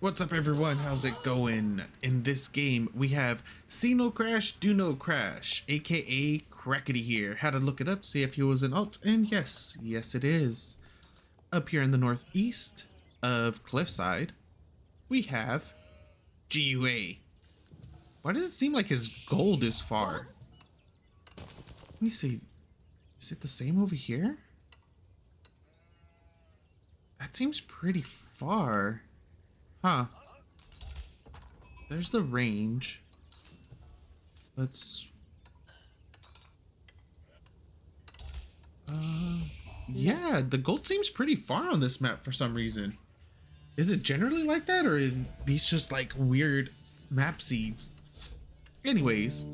What's up everyone, how's it going? In this game we have See No Crash, Do No Crash, aka CrackedyHere. Had to look it up, see if he was an alt, and yes it is. Up here in the northeast of Cliffside, we have GUA. Why does it seem like his gold is far? Let me see, is it the same over here? That seems pretty far. Huh. There's the range. Let's... yeah, the gold seems pretty far on this map for some reason. Is it generally like that, or are these just like weird map seeds? Anyways,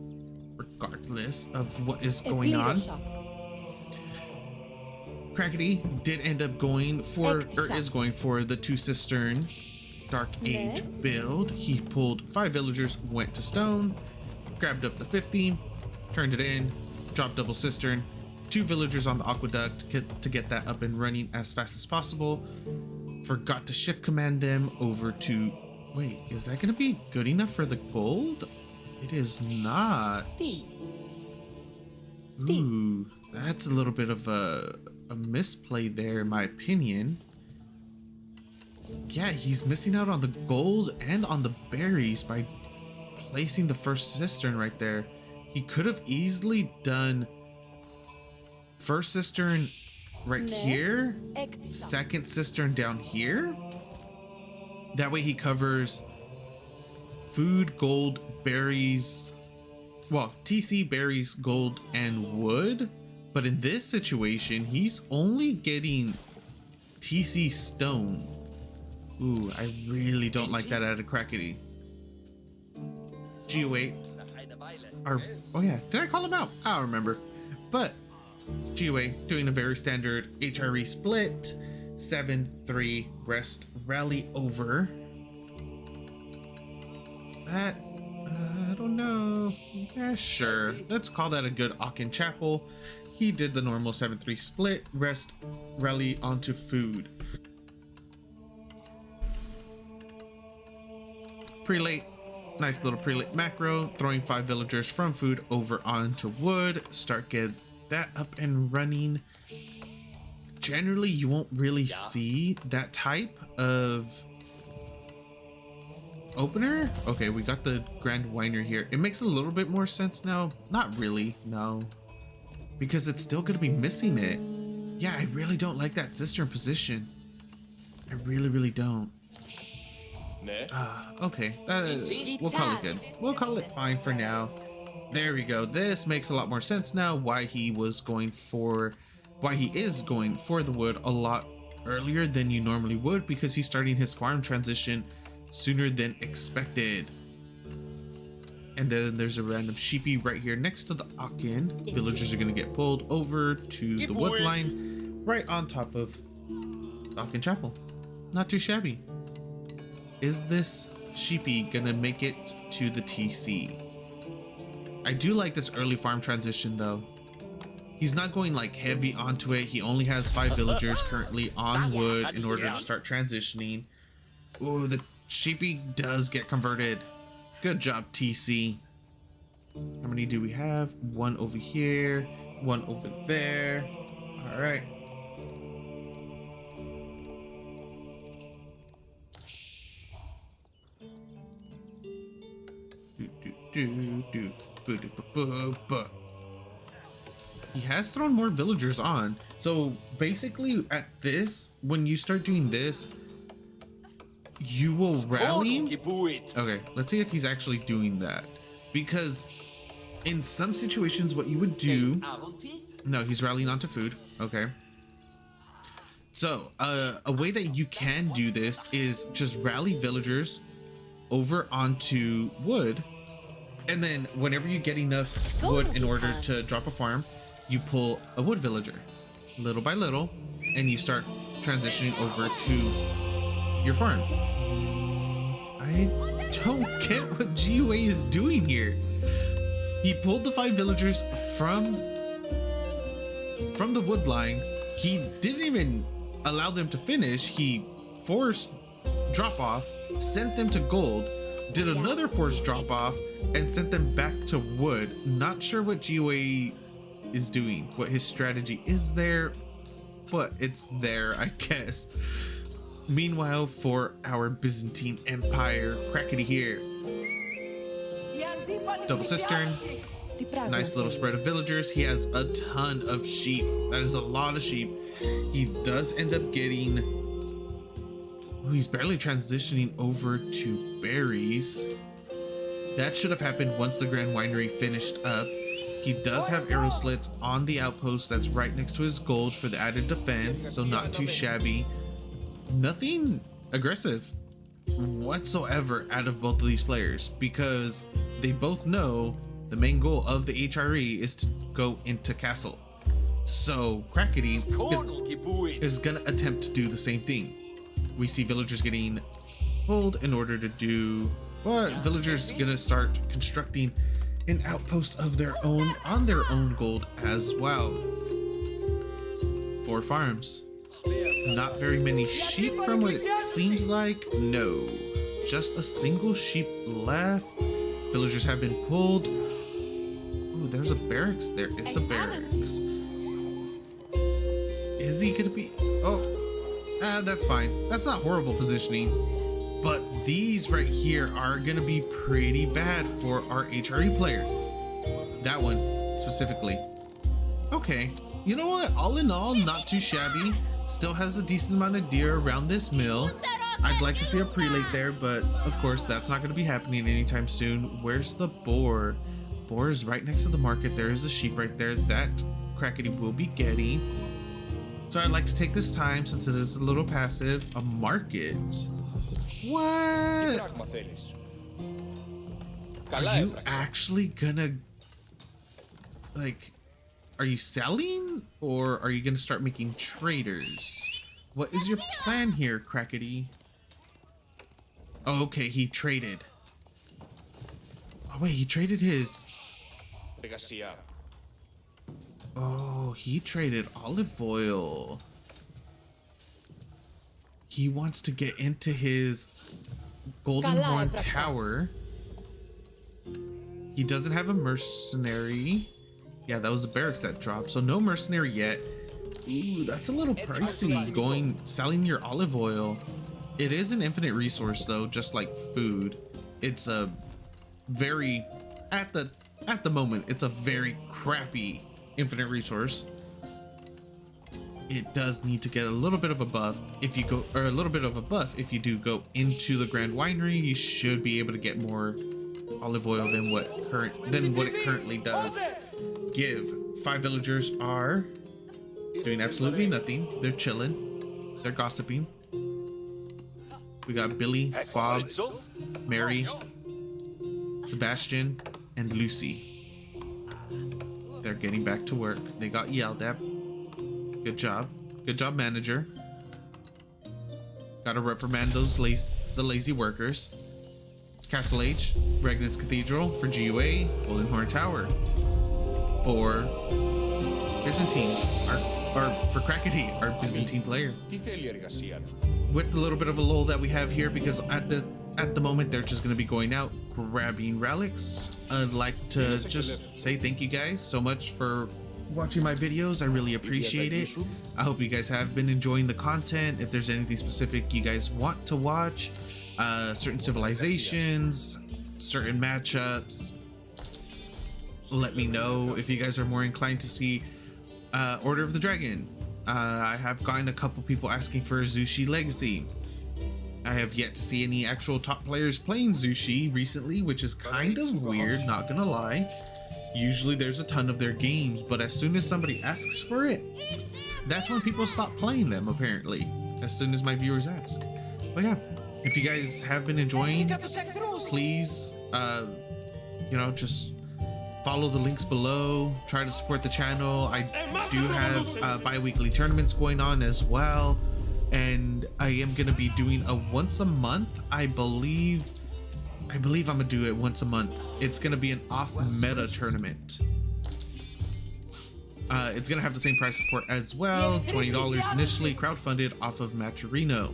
regardless of what is going on, Crackedy did end up going for, or is going for, the 2 cistern Dark Age build. He pulled 5 villagers, went to stone, grabbed up the 50, turned it in, dropped double cistern, 2 villagers on the aqueduct to get that up and running as fast as possible. Forgot to shift command them over to... Wait, is that going to be good enough for the gold? It is not. Ooh, that's a little bit of a misplay there in my opinion. Yeah, he's missing out on the gold and on the berries by placing the first cistern right there. He could have easily done first cistern right here, second cistern down here. That way he covers food, gold, berries, well, TC, berries, gold, and wood. But in this situation, he's only getting TC stone. Ooh, I really don't like that out of Crackedy. GUA. Oh yeah, did I call him out? I don't remember. But GUA doing a very standard HRE split. 7-3 rest rally over. That, I don't know. Yeah, sure. Let's call that a good Akin Chapel. He did the normal 7-3 split, rest, rally onto food. Prelate, nice little prelate macro, throwing 5 villagers from food over onto wood. Start get that up and running. Generally, you won't really see that type of opener. Okay, we got the Grand Winer here. It makes a little bit more sense now. Not really, no. Because it's still going to be missing it. Yeah, I really don't like that cistern position. I really don't. Okay, we'll call it good. We'll call it fine for now. There we go. This makes a lot more sense now why he is going for the wood a lot earlier than you normally would, because he's starting his farm transition sooner than expected. And then there's a random sheepy right here next to the Akin. Villagers are going to get pulled over to the wood line right on top of the Akin Chapel. Not too shabby. Is this sheepy gonna make it to the TC? I do like this early farm transition though. He's not going like heavy onto it. He only has 5 villagers currently on wood in order to start transitioning. Ooh, the sheepy does get converted. Good job, TC. How many do we have? 1 over here, 1 over there. All right. He has thrown more villagers on. So basically at this, when you start doing this, you will rally. Okay, let's see if he's actually doing that. Because in some situations what you would do, no, he's rallying onto food. Okay. So a way that you can do this is just rally villagers over onto wood. And then whenever you get enough wood in order to drop a farm, you pull a wood villager little by little and you start transitioning over to your farm. I don't get what GUA is doing here. He pulled the 5 villagers from the wood line. He didn't even allow them to finish. He forced drop off, sent them to gold, did another forced drop off, and sent them back to wood. Not sure what GUA is doing, what his strategy is there, but it's there, I guess. Meanwhile, for our Byzantine Empire, CrackedyHere, double cistern, nice little spread of villagers. He has a ton of sheep. That is a lot of sheep. He does end up getting, he's barely transitioning over to berries. That should have happened once the Grand Winery finished up. He does have arrow slits on the outpost that's right next to his gold for the added defense, so not too shabby. Nothing aggressive whatsoever out of both of these players, because they both know the main goal of the HRE is to go into castle. So Crackedy is gonna attempt to do the same thing. We see villagers getting pulled in order to do what? Villagers gonna start constructing an outpost of their own on their own gold as well. 4 farms. Not very many sheep from what it seems like. No, just a single sheep left. Villagers have been pulled. Oh, there's a barracks. There is a barracks. Is he gonna be? Oh, that's fine. That's not horrible positioning. But these right here are gonna be pretty bad for our HRE player. That one specifically. Okay, you know what? All in all, not too shabby. Still has a decent amount of deer around this mill. I'd like to see a prelate there, but of course that's not going to be happening anytime soon. Where's the boar? Boar is right next to the market. There is a sheep right there that Crackedy will be getting. So I'd like to take this time, since it is a little passive, a market. What? Are you actually gonna, like, are you selling, or are you gonna start making traders? What is your plan here, Crackedy? Oh, okay, he traded. Oh wait, he traded his. Oh, he traded olive oil. He wants to get into his Golden Horn Tower. He doesn't have a mercenary. Yeah, that was a barracks that dropped, so no mercenary yet. Ooh, that's a little pricey, selling your olive oil. It is an infinite resource though, just like food. It's a very, at the moment, it's a very crappy infinite resource. It does need to get a little bit of a buff if you go, or a little bit of a buff if you do go into the Grand Winery. You should be able to get more olive oil than what it currently does give. 5 villagers are doing absolutely nothing. They're chilling. They're gossiping. We got Billy, Bob, Mary, Sebastian, and Lucy. They're getting back to work. They got yelled at. Good job. Good job, manager. Gotta reprimand those the lazy workers. Castle H, Regnus Cathedral for GUA, Golden Horn Tower for Byzantine, or for Crackedy, our Byzantine player. With the little bit of a lull that we have here, because at the moment they're just going to be going out grabbing relics. I'd like to just say thank you guys so much for watching my videos. I really appreciate it. I hope you guys have been enjoying the content. If there's anything specific you guys want to watch, certain civilizations, certain matchups, let me know. If you guys are more inclined to see Order of the Dragon, I have gotten a couple people asking for Zushi Legacy. I have yet to see any actual top players playing Zushi recently, which is kind of weird, not gonna lie. Usually there's a ton of their games, but as soon as somebody asks for it, that's when people stop playing them, apparently, as soon as my viewers ask. But yeah, if you guys have been enjoying, please, just follow the links below, try to support the channel. I do have bi-weekly tournaments going on as well, and I am going to be doing a once a month, I believe I'm gonna do it once a month. It's gonna be an off meta tournament. It's gonna have the same price support as well, $20 initially, crowdfunded off of Matcherino.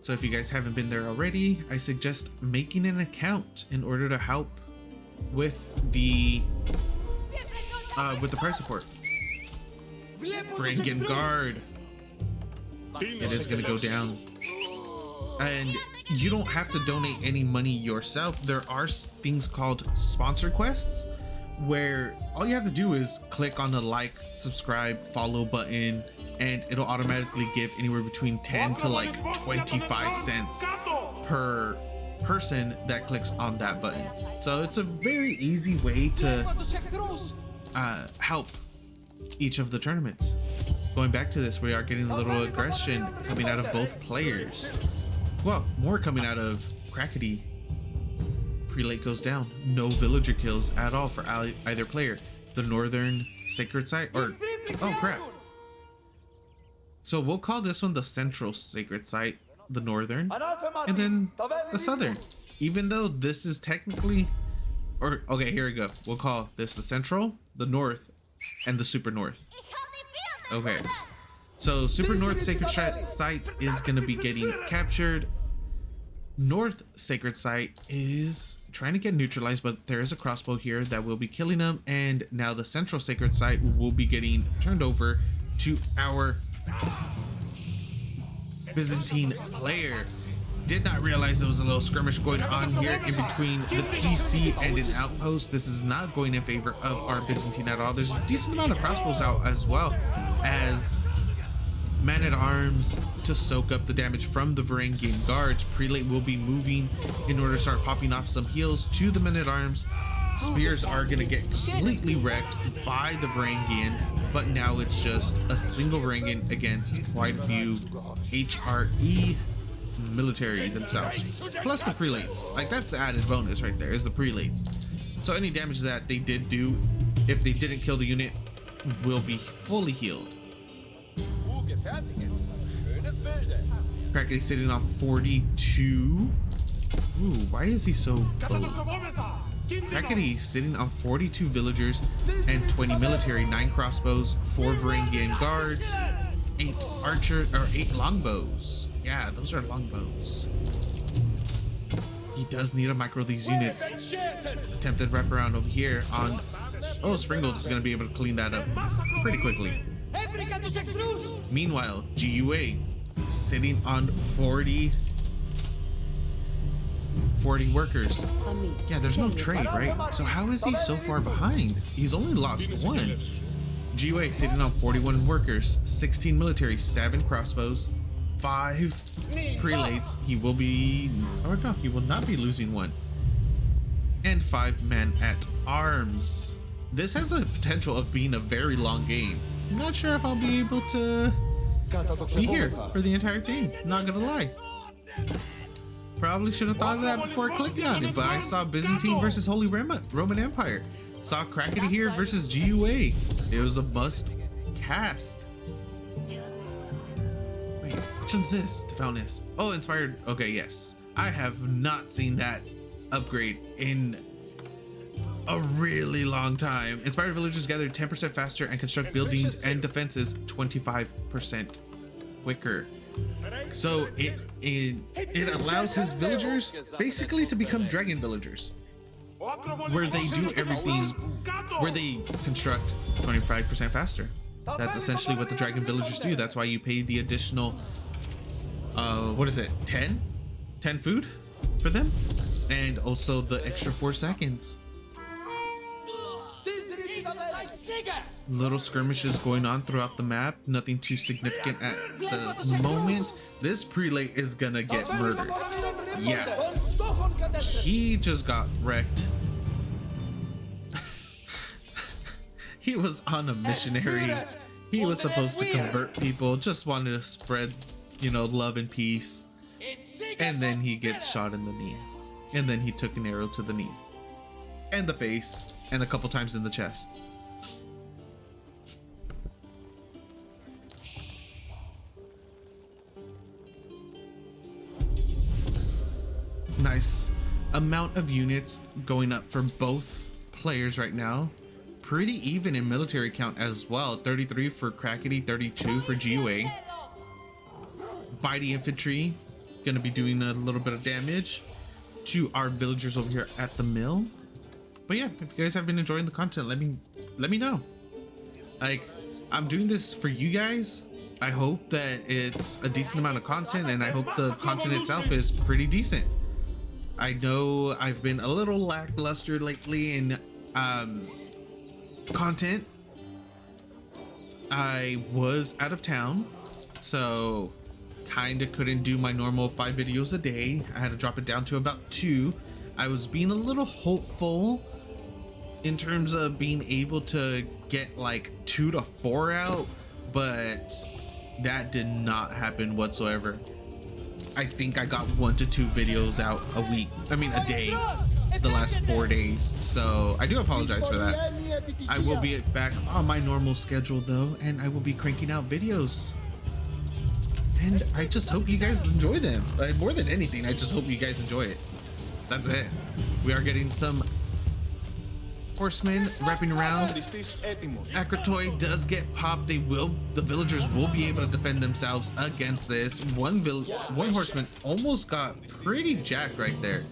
So if you guys haven't been there already, I suggest making an account in order to help with the price support. Varangian Guard. It is going to go down. And you don't have to donate any money yourself. There are things called sponsor quests where all you have to do is click on the like, subscribe, follow button, and it'll automatically give anywhere between 10 to like 25 cents per person that clicks on that button. So it's a very easy way to help each of the tournaments. Going back to this, we are getting a little aggression coming out of both players. Well, more coming out of Crackedy. Prelate goes down. No villager kills at all for either player. The northern sacred site, or oh crap. So we'll call this one the central sacred site, the northern, and then the southern. Even though this is technically, or okay, here we go. We'll call this the central, the north, and the super north. Okay. So super north sacred site is going to be getting captured. North sacred site is trying to get neutralized, but there is a crossbow here that will be killing them. And now the central sacred site will be getting turned over to our Byzantine player. Did not realize there was a little skirmish going on here in between the TC and an outpost. This is not going in favor of our Byzantine at all. There's a decent amount of crossbows out as well as man-at-arms to soak up the damage from the Varangian guards. Prelate will be moving in order to start popping off some heals to the men-at-arms. Spears are going to get completely wrecked by the Varangians, but now it's just a single Varangian against quite a few HRE military themselves, plus the prelates. Like, that's the added bonus right there, is the prelates. So any damage that they did do, if they didn't kill the unit, will be fully healed. Crackedy sitting on 42. Ooh, why is he so low? Crackedy sitting on 42 villagers and 20 military, 9 crossbows, 4 Varangian guards, 8 archer or 8 longbows. Yeah, those are longbows. He does need to micro these units. Attempted wraparound over here on. Oh, Springgold is going to be able to clean that up pretty quickly. Meanwhile, GUA sitting on 40 workers. Yeah, there's no trade, right? So how is he so far behind? He's only lost 1. GUA sitting on 41 workers, 16 military, 7 crossbows, 5 prelates. He will be, or no, he will not be losing 1. And 5 men at arms. This has a potential of being a very long game. I'm not sure if I'll be able to be here for the entire thing. Not gonna lie. Probably should have thought of that before clicking on it, but I saw Byzantine versus Holy Roman Empire. Saw CrackedyHere versus GUA. It was a must cast. Wait, which one's this? Defoulness. Oh, inspired. Okay, yes. I have not seen that upgrade in a really long time. Inspired villagers gather 10% faster and construct buildings and defenses 25% quicker. So it allows his villagers basically to become dragon villagers, where they do everything, where they construct 25% faster. That's essentially what the dragon villagers do. That's why you pay the additional what is it, 10 food for them, and also the extra 4 seconds. Little skirmishes going on throughout the map, nothing too significant at the moment. This prelate is gonna get murdered. Yeah, he just got wrecked. He was on a missionary. He was supposed to convert people, just wanted to spread, you know, love and peace. And then he gets shot in the knee. And then he took an arrow to the knee and the face and a couple times in the chest. Nice amount of units going up for both players right now. Pretty even in military count as well. 33 for Crackedy, 32 for GUA. Mighty infantry gonna be doing a little bit of damage to our villagers over here at the mill. But yeah, if you guys have been enjoying the content, let me know. Like, I'm doing this for you guys. I hope that it's a decent amount of content, and I hope the content itself is pretty decent. I know I've been a little lackluster lately in content. I was out of town, so kind of couldn't do my normal 5 videos a day. I had to drop it down to about 2. I was being a little hopeful in terms of being able to get like 2 to 4 out, but that did not happen whatsoever. I think I got 1 to 2 videos out a day, the last 4 days. So I do apologize for that. I will be back on my normal schedule though, and I will be cranking out videos. And I just hope you guys enjoy them. More than anything, I just hope you guys enjoy it. That's it. We are getting some horsemen wrapping around. CrackedyHere does get popped. The villagers will be able to defend themselves against this. One horseman almost got pretty jacked right there.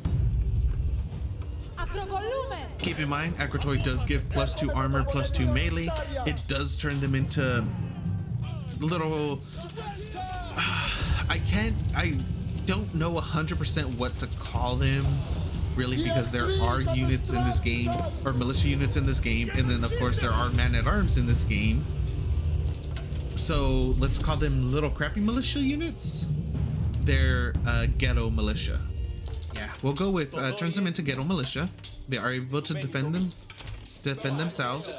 Keep in mind, CrackedyHere does give +2 armor, +2 melee. It does turn them into little... I don't know 100% what to call them, really, because there are units in this game, or militia units in this game, and then of course there are man-at-arms in this game. So let's call them little crappy militia units. They're ghetto militia. Yeah, we'll go with turns them into ghetto militia. They are able to defend themselves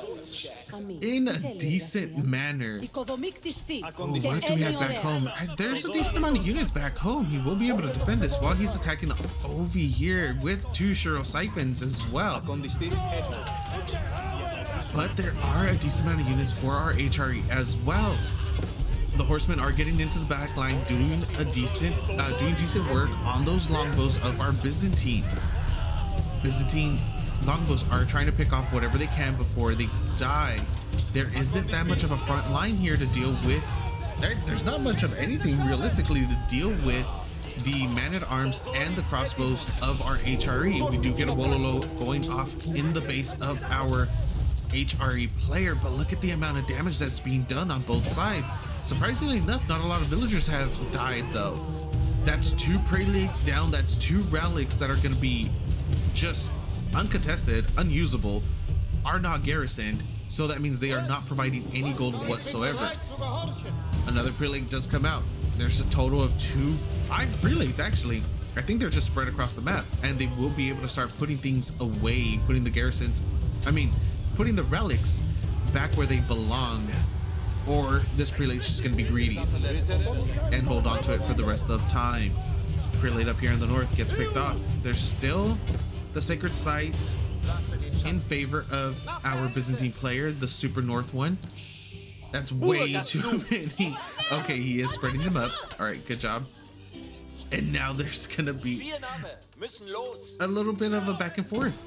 in a decent manner. Oh, what do we have back home? There's a decent amount of units back home. He will be able to defend this while he's attacking over here with 2 Shiro siphons as well. But there are a decent amount of units for our HRE as well. The horsemen are getting into the back line, doing decent work on those longbows of our Byzantine. Byzantine longbows are trying to pick off whatever they can before they die. There isn't that much of a front line here to deal with. There's not much of anything realistically to deal with the man-at-arms and the crossbows of our HRE. We do get a Wololo going off in the base of our HRE player, but look at the amount of damage that's being done on both sides. Surprisingly enough, not a lot of villagers have died though. That's 2 prelates down. That's 2 relics that are going to be just uncontested, unusable, are not garrisoned, so that means they are not providing any gold whatsoever. Another prelate does come out. There's a total of 5 prelates actually. I think they're just spread across the map, and they will be able to start putting things away, putting the relics back where they belong, or this prelate's just going to be greedy and hold on to it for the rest of time. Prelate up here in the north gets picked off. There's still the sacred site in favor of our Byzantine player, the super north one. That's way too many. Okay, he is spreading them up. All right, good job. And now there's gonna be a little bit of a back and forth.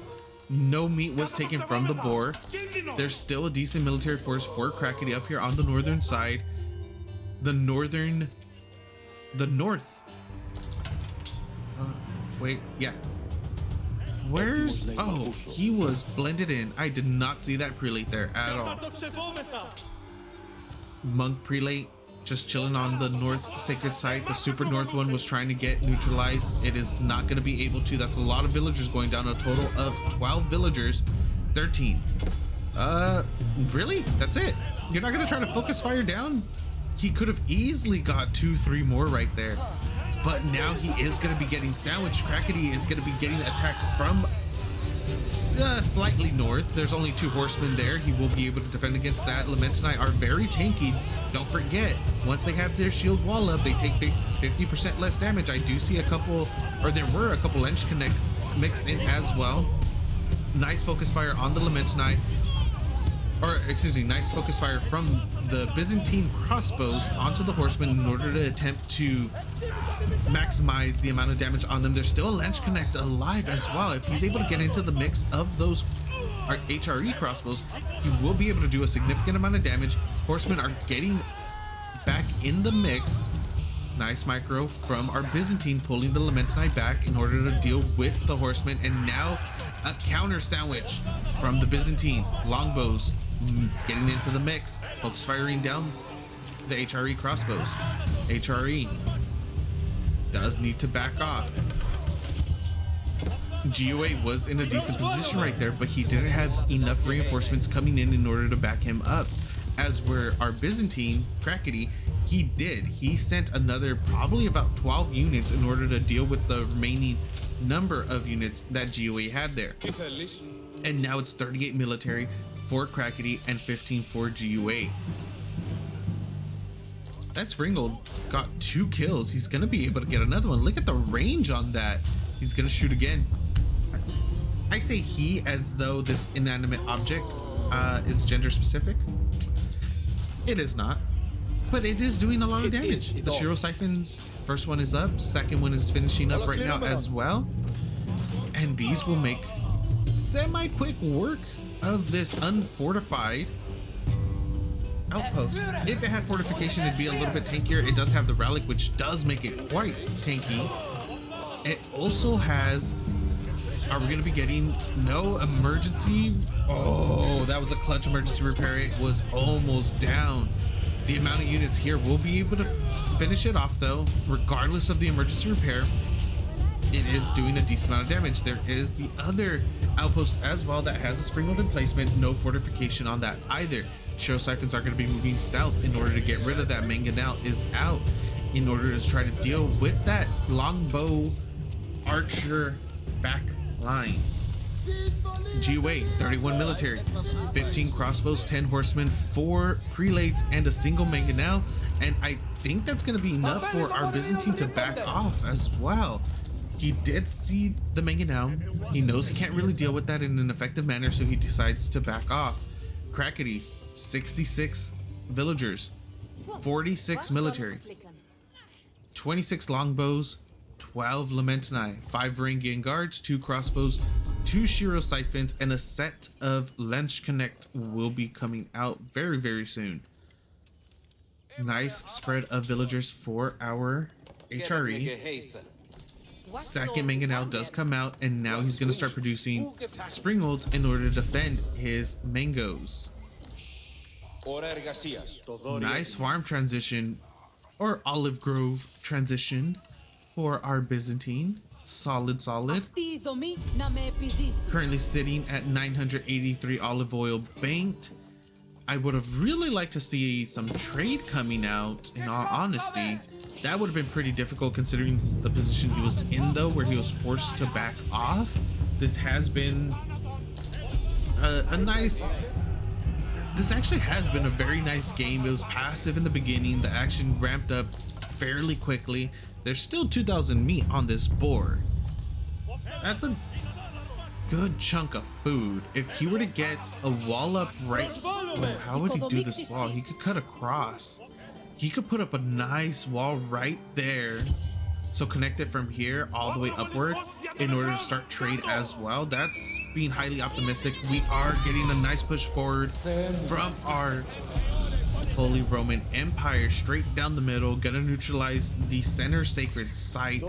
No meat was taken from the boar. There's still a decent military force for CrackedyHere up here on the northern side. The north. Wait, yeah. Where's... Oh, he was blended in. I did not see that prelate there at all. Monk prelate just chilling on the north sacred site. The super north one was trying to get neutralized. It is not going to be able to. That's a lot of villagers going down. A total of 12 villagers. 13. Really? That's it? You're not going to try to focus fire down? He could have easily got 2-3 more right there. But now he is going to be getting sandwiched. CrackedyHere is going to be getting attacked from slightly north. There's only 2 horsemen there. He will be able to defend against that. Lamentinai are very tanky. Don't forget, once they have their shield wall up, they take 50% less damage. I do see a couple, or there were a couple Lynch Connect mixed in as well. Nice focus fire on the Lamentinai. Or, excuse me, nice focus fire from the Byzantine crossbows onto the horsemen in order to attempt to maximize the amount of damage on them. There's still a Lynch Connect alive as well. If he's able to get into the mix of those HRE crossbows, he will be able to do a significant amount of damage. Horsemen are getting back in the mix. Nice micro from our Byzantine, pulling the Lamentinite back in order to deal with the horsemen. And now a counter sandwich from the Byzantine. Longbows getting into the mix. Folks firing down the HRE crossbows. HRE does need to back off. GUA was in a decent position right there, but he didn't have enough reinforcements coming in order to back him up. As were our Byzantine, Crackedy, he did. He sent another probably about 12 units in order to deal with the remaining number of units that GUA had there. And now it's 38 military for Crackedy and 15 for GUA. That Springald got 2 kills. He's gonna be able to get another one. Look at the range on that. He's gonna shoot again. I say he as though this inanimate object is gender specific. It is not, but it is doing a lot of damage. The Shiro Siphons, first one is up, second one is finishing up right now as well. And these will make semi-quick work of this unfortified outpost. If it had fortification, it'd be a little bit tankier. It does have the relic, which does make it quite tanky. It also has, are we going to be getting no emergency? Oh, that was a clutch emergency repair. It was almost down. The amount of units here will be able to finish it off though, regardless of the emergency repair. It is doing a decent amount of damage. There is the other outpost as well that has a Springald emplacement, no fortification on that either. Shiro Siphons are going to be moving south in order to get rid of that. Mangonel is out in order to try to deal with that longbow archer back line. GUA, 31 military, 15 crossbows, 10 horsemen, 4 prelates, and a single mangonel. And I think that's going to be enough for our Byzantine to back off as well. He did see the mangonel. He knows he can't really deal with that in an effective manner, so he decides to back off. Crackedy, 66 villagers, 46 military, 26 longbows, 12 Lamentinai, 5 Varangian guards, 2 crossbows, 2 Shiro Siphons, and a set of Lench Connect will be coming out very, very soon. Nice spread of villagers for our HRE. Second mangonel does come out, and now he's going to start producing Springalds in order to defend his mangoes. Nice farm transition, or olive grove transition for our Byzantine. Solid. Currently sitting at 983 olive oil banked. I would have really liked to see some trade coming out, in all honesty. That would have been pretty difficult considering the position he was in though, where he was forced to back off. This has been this actually has been a very nice game. It was passive in the beginning. The action ramped up fairly quickly. There's still 2,000 meat on this board. That's a good chunk of food. If he were to get a wall up right, how would he do this wall? He could cut across. He could put up a nice wall right there, so connect it from here all the way upward in order to start trade as well. That's being highly optimistic. We are getting a nice push forward from our Holy Roman Empire straight down the middle. Gonna neutralize the center sacred site. 2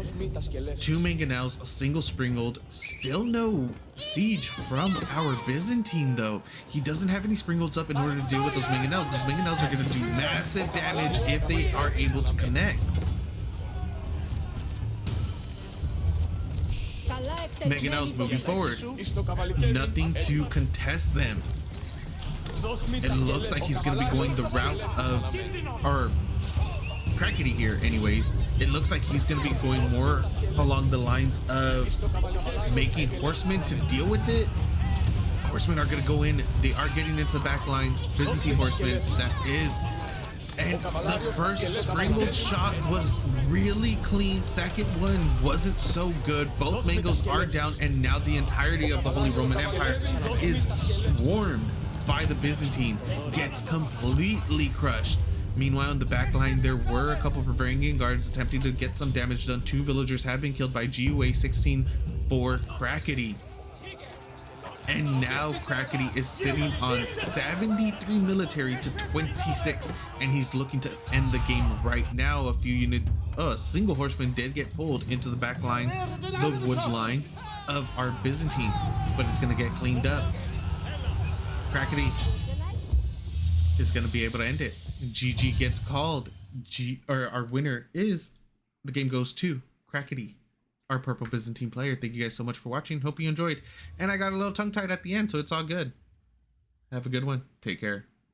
mangonels, a single Springald. Still no siege from our Byzantine though. He doesn't have any Springalds up in order to deal with those mangonels. Those mangonels are gonna do massive damage if they are able to connect. Mangonels moving forward. Nothing to contest them. It looks like he's going to be going the route of, or CrackedyHere anyways. It looks like he's going to be going more along the lines of making horsemen to deal with it. Horsemen are going to go in. They are getting into the back line. Byzantine horsemen, that is. And the first Springald shot was really clean. Second one wasn't so good. Both mangoes are down, and now the entirety of the Holy Roman Empire is swarmed by the Byzantine, gets completely crushed. Meanwhile, in the back line, there were a couple of Varangian guards attempting to get some damage done. 2 villagers have been killed by GUA 16 for Crackedy. And now Crackedy is sitting on 73 military to 26, and he's looking to end the game right now. A Oh, a single horseman did get pulled into the back line, the wood line of our Byzantine, but it's going to get cleaned up. Crackedy is going to be able to end it. GG gets called. Our winner is, the game goes to Crackedy, our purple Byzantine player. Thank you guys so much for watching. Hope you enjoyed. And I got a little tongue-tied at the end, so it's all good. Have a good one. Take care.